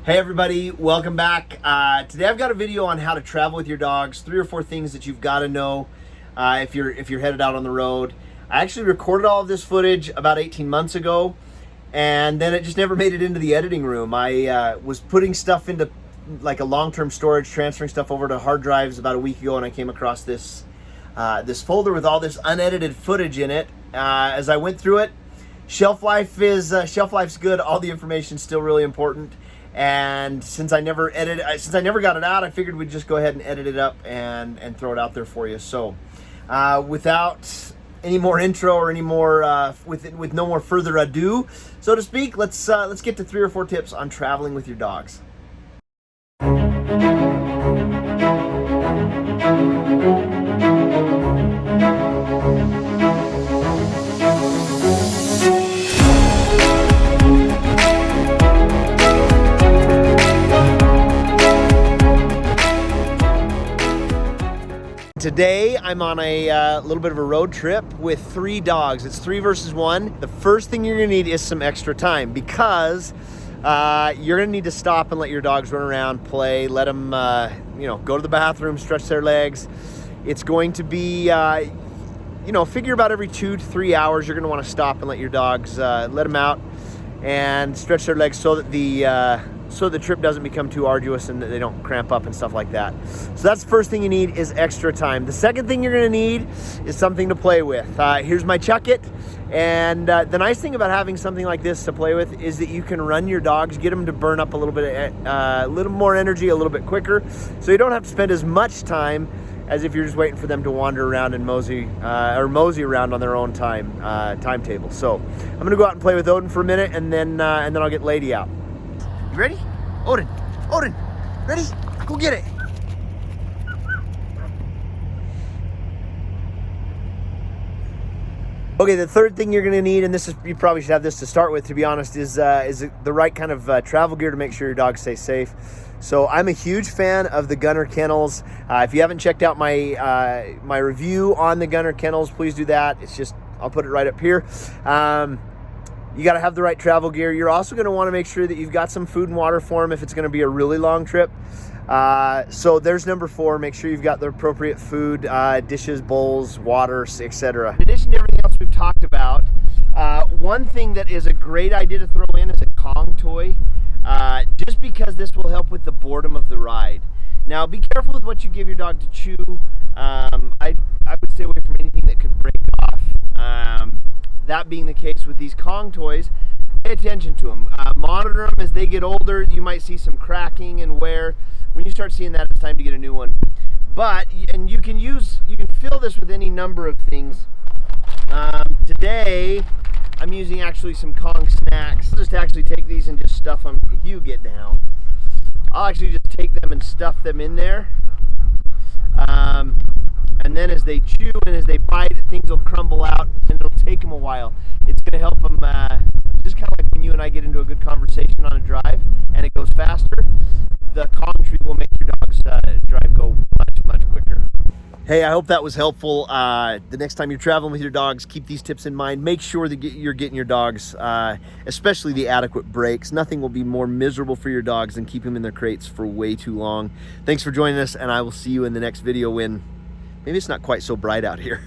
Hey everybody, welcome back. Today I've got a video on how to travel with your dogs. 3 or 4 things that you've got to know if you're headed out on the road. I actually recorded all of this footage about 18 months ago, and then it just never made it into the editing room. I was putting stuff into like a long-term storage, transferring stuff over to hard drives about a week ago, and I came across this this folder with all this unedited footage in it. As I went through it, shelf life's good. All the information's still really important. And since I never got it out, I figured we'd just go ahead and edit it up and throw it out there for you. So without any more intro or any more with no more further ado, so to speak, let's get to 3 or 4 tips on traveling with your dogs. Today, I'm on a little bit of a road trip with 3 dogs. It's 3 versus 1. The first thing you're gonna need is some extra time because you're gonna need to stop and let your dogs run around, play, let them go to the bathroom, stretch their legs. It's going to be, figure about every 2 to 3 hours, you're gonna wanna stop and let your dogs, let them out and stretch their legs so that the trip doesn't become too arduous and they don't cramp up and stuff like that. So that's the first thing you need is extra time. The second thing you're gonna need is something to play with. Here's my Chuck It. And the nice thing about having something like this to play with is that you can run your dogs, get them to burn up a little more energy a little bit quicker. So you don't have to spend as much time as if you're just waiting for them to wander around and mosey around on their own timetable. So I'm gonna go out and play with Odin for a minute, and then I'll get Lady out. You ready? Odin, ready? Go get it. Okay, the third thing you're gonna need, and you probably should have this to start with, to be honest, is the right kind of travel gear to make sure your dogs stay safe. So I'm a huge fan of the Gunner kennels. If you haven't checked out my my review on the Gunner kennels, please do that. I'll put it right up here. You got to have the right travel gear. You're also going to want to make sure that you've got some food and water for them if it's going to be a really long trip. So there's number 4. Make sure you've got the appropriate food, dishes, bowls, water, etc. In addition to everything else we've talked about, one thing that is a great idea to throw in is a Kong toy, just because this will help with the boredom of the ride. Now, be careful with what you give your dog to chew. I would stay away from anything that could break off. That being the case with these Kong toys, pay attention to them. Monitor them as they get older. You might see some cracking and wear. When you start seeing that, it's time to get a new one. And you can fill this with any number of things. Today, I'm using actually some Kong snacks. I'll just actually take these and just stuff them. You get down. I'll actually just take them and stuff them in there. And then as they chew and as they bite, things will crumble out, and it'll take them a while. It's going to help them, just kind of like when you and I get into a good conversation on a drive and it goes faster, the Kong treat will make your dog's drive go much quicker. Hey, I hope that was helpful. The next time you're traveling with your dogs, keep these tips in mind. Make sure that you're getting your dogs, especially the adequate breaks. Nothing will be more miserable for your dogs than keeping them in their crates for way too long. Thanks for joining us, and I will see you in the next video when maybe it's not quite so bright out here.